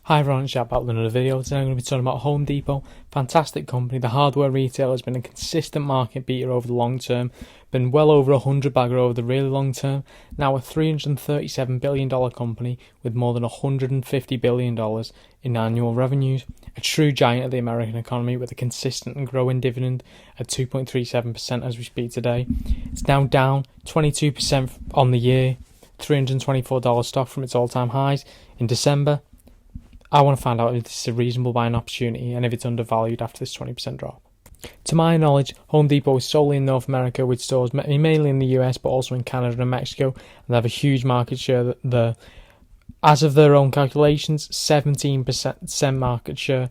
Hi everyone, it's Jack back with another video. Today I'm going to be talking about Home Depot. Fantastic company. The hardware retailer has been a consistent market beater over the long term. Been well over 100 bagger over the really long term. Now a $337 billion company with more than $150 billion in annual revenues. A true giant of the American economy with a consistent and growing dividend at 2.37% as we speak today. It's now down 22% on the year. $324 stock from its all-time highs in December. I want to find out if this is a reasonable buying opportunity and if it's undervalued after this 20% drop. To my knowledge, Home Depot is solely in North America with stores mainly in the US but also in Canada and Mexico, and they have a huge market share there. As of their own calculations, 17% market share,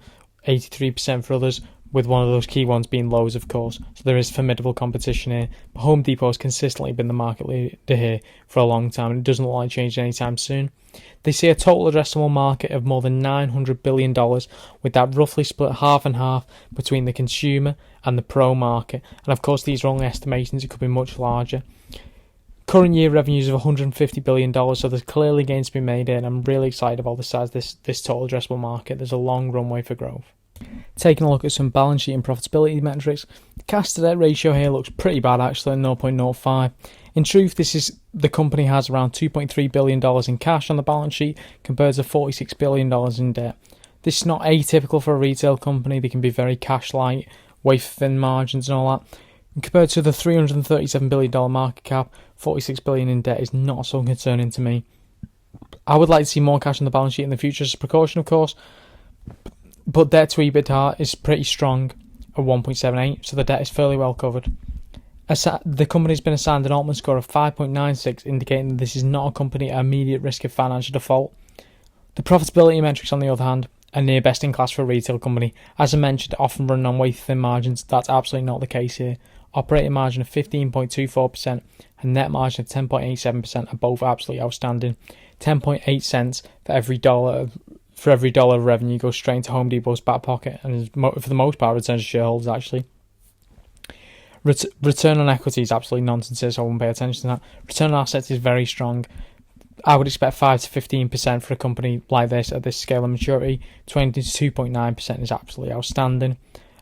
83% for others, with one of those key ones being Lowe's, of course. So there is formidable competition here. But Home Depot has consistently been the market leader here for a long time, and it doesn't look like changing anytime soon. They see a total addressable market of more than $900 billion, with that roughly split half and half between the consumer and the pro market. And of course, these are only estimations, it could be much larger. Current year revenues of $150 billion, so there's clearly gains to be made here, and I'm really excited about the size of this total addressable market. There's a long runway for growth. Taking a look at some balance sheet and profitability metrics, the cash to debt ratio here looks pretty bad actually at 0.05. In truth, the company has around $2.3 billion in cash on the balance sheet compared to $46 billion in debt. This is not atypical for a retail company. They can be very cash light, wafer thin margins and all that. And compared to the $337 billion market cap, $46 billion in debt is not so concerning to me. I would like to see more cash on the balance sheet in the future as a precaution, of course. But debt to EBITDA is pretty strong at 1.78, so the debt is fairly well covered. The company's been assigned an Altman score of 5.96, indicating that this is not a company at immediate risk of financial default. The profitability metrics, on the other hand, are near best in class for a retail company. As I mentioned, often run on wafer thin margins. That's absolutely not the case here. Operating margin of 15.24% and net margin of 10.87% are both absolutely outstanding. 10.8 cents for every dollar of revenue goes straight into Home Depot's back pocket, and is for the most part returns to shareholders actually. Return on equity is absolutely nonsense here, so I won't pay attention to that. Return on assets is very strong. I would expect 5 to 15% for a company like this at this scale of maturity. 22.9% is absolutely outstanding.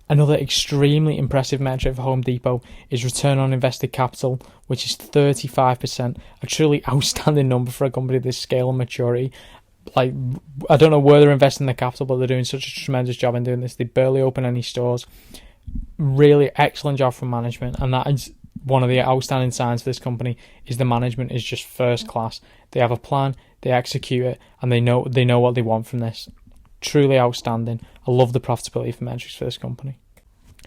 Another extremely impressive metric for Home Depot is return on invested capital, which is 35%, a truly outstanding number for a company of this scale of maturity. I don't know where they're investing their capital, but they're doing such a tremendous job in doing this. They barely open any stores. Really excellent job from management, and that is one of the outstanding signs for this company is the management is just first class. They have a plan, they execute it, and they know what they want from this. Truly outstanding. I love the profitability for metrics for this company.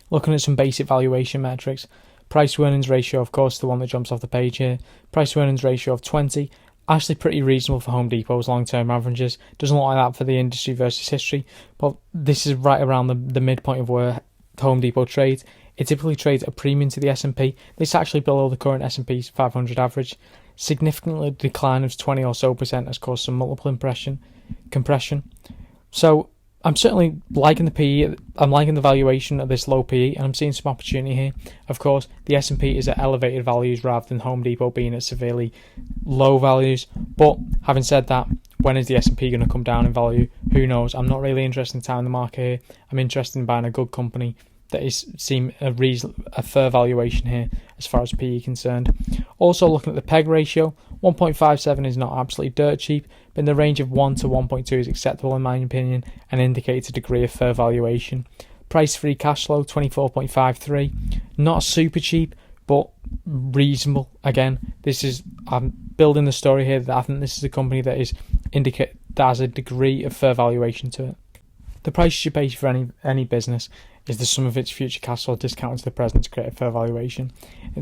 Looking at some basic valuation metrics, price to earnings ratio, of course, the one that jumps off the page here. Price to earnings ratio of 20. Actually pretty reasonable for Home Depot's long-term averages. Doesn't look like that for the industry versus history, but this is right around the midpoint of where Home Depot trades. It typically trades at a premium to the S&P. This is actually below the current S&P 500 average. Significantly decline of 20 or so percent has caused some multiple compression. So I'm certainly liking the PE. I'm liking the valuation of this low PE, and I'm seeing some opportunity here. Of course, the S&P is at elevated values rather than Home Depot being at severely low values. But having said that, when is the S&P going to come down in value? Who knows? I'm not really interested in time the market here. I'm interested in buying a good company that is seem a fair valuation here as far as PE concerned. Also looking at the PEG ratio, 1.57 is not absolutely dirt cheap, but in the range of 1 to 1.2 is acceptable in my opinion and indicates a degree of fair valuation. Price free cash flow 24.53, not super cheap but reasonable. Again, I'm building the story here that I think this is a company that has a degree of fair valuation to it. The price you should pay for any business is the sum of its future cash flow discounted to the present to create a fair valuation.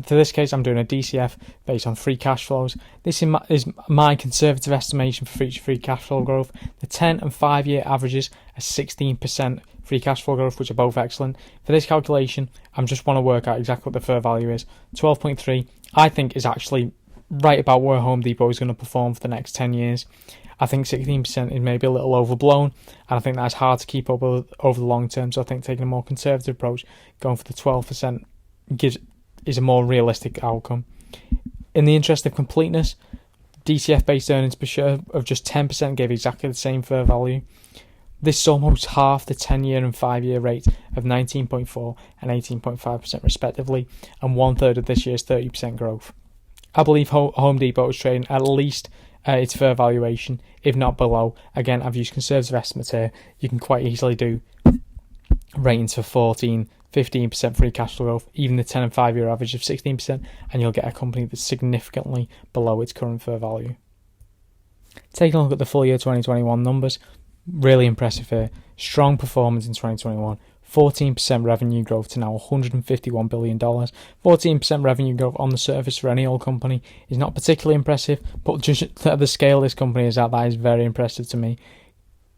For this case, I'm doing a DCF based on free cash flows. This is my conservative estimation for future free cash flow growth. The 10 and 5 year averages are 16% free cash flow growth, which are both excellent. For this calculation, I just want to work out exactly what the fair value is. 12.3, I think, is actually right about where Home Depot is going to perform for the next 10 years. I think 16% is maybe a little overblown, and I think that's hard to keep up over the long term. So I think taking a more conservative approach, going for the 12% is a more realistic outcome. In the interest of completeness, DCF based earnings per share of just 10% gave exactly the same fair value. This is almost half the 10-year and 5-year rate of 19.4 and 18.5% respectively, and 1/3 of this year's 30% growth. I believe Home Depot is trading at least its fair valuation, if not below. Again, I've used conservative estimates here. You can quite easily do ratings for 14-15% free cash flow growth, even the 10 and 5-year average of 16%, and you'll get a company that's significantly below its current fair value. Taking a look at the full year 2021 numbers, really impressive here. Strong performance in 2021. 14% revenue growth to now $151 billion. 14% revenue growth on the surface for any old company is not particularly impressive, but just at the scale this company is at, that is very impressive to me.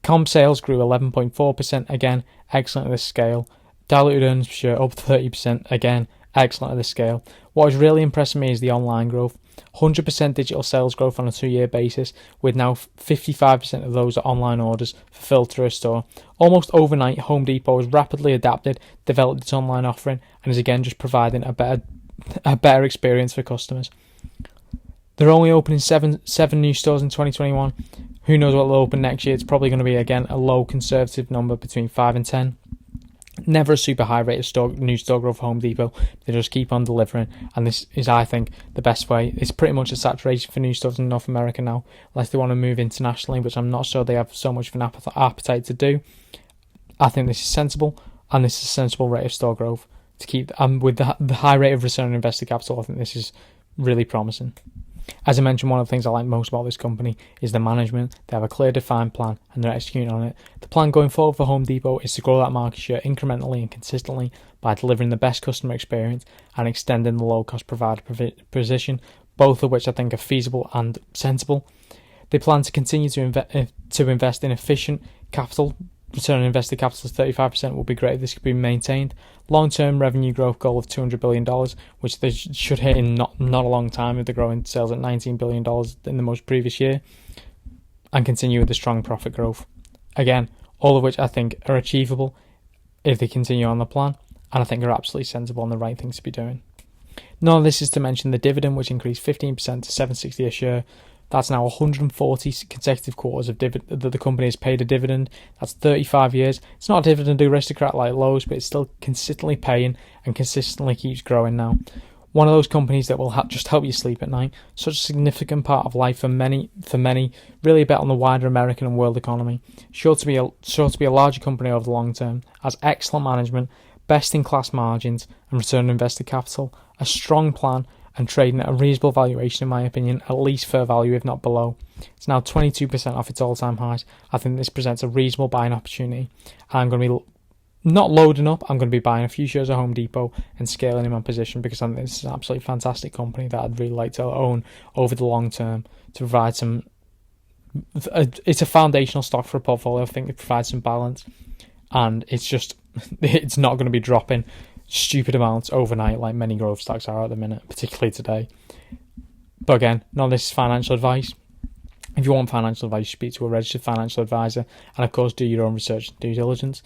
Comp sales grew 11.4%, again, excellent at this scale. Diluted earnings per share up 30%, again, excellent at this scale. What has really impressed me is the online growth. 100% digital sales growth on a 2-year basis, with now 55% of those online orders fulfilled through a store. Almost overnight, Home Depot has rapidly adapted, developed its online offering, and is again just providing a better experience for customers. They're only opening seven new stores in 2021. Who knows what they'll open next year? It's probably going to be, again, a low conservative number between 5 and 10. Never a super high rate of new store growth for Home Depot. They just keep on delivering, and this is, I think, the best way. It's pretty much a saturation for new stores in North America now, unless they want to move internationally, which I'm not sure they have so much of an appetite to do. I think this is sensible, and this is a sensible rate of store growth to keep. And with the high rate of return on invested capital, I think this is really promising. As I mentioned, one of the things I like most about this company is the management. They have a clear, defined plan, and they're executing on it. The plan going forward for Home Depot is to grow that market share incrementally and consistently by delivering the best customer experience and extending the low-cost provider position, both of which I think are feasible and sensible. They plan to continue to invest in efficient capital. Return on invested capital of 35% will be great if this could be maintained. Long-term revenue growth goal of $200 billion, which they should hit in not a long time if they're growing sales at $19 billion in the most previous year, and continue with the strong profit growth. Again, all of which I think are achievable if they continue on the plan, and I think are absolutely sensible and the right things to be doing. None of this is to mention the dividend, which increased 15% to $7.60 a share. That's now 140 consecutive quarters of that the company has paid a dividend. That's 35 years. It's not a dividend aristocrat like Lowe's, but it's still consistently paying and consistently keeps growing now. One of those companies that will just help you sleep at night. Such a significant part of life for many, really a bet on the wider American and world economy. Sure to be a larger company over the long term, has excellent management, best-in-class margins and return on invested capital, a strong plan, and trading at a reasonable valuation, in my opinion, at least fair value, if not below. It's now 22% off its all-time highs. I think this presents a reasonable buying opportunity. I'm going to be not loading up. I'm going to be buying a few shares of Home Depot and scaling in my position because I think this is an absolutely fantastic company that I'd really like to own over the long term to provide some. It's a foundational stock for a portfolio. I think it provides some balance, and it's not going to be dropping stupid amounts overnight like many growth stocks are at the minute, particularly today. But again, none of this is financial advice. If you want financial advice, speak to a registered financial advisor, and of course do your own research and due diligence.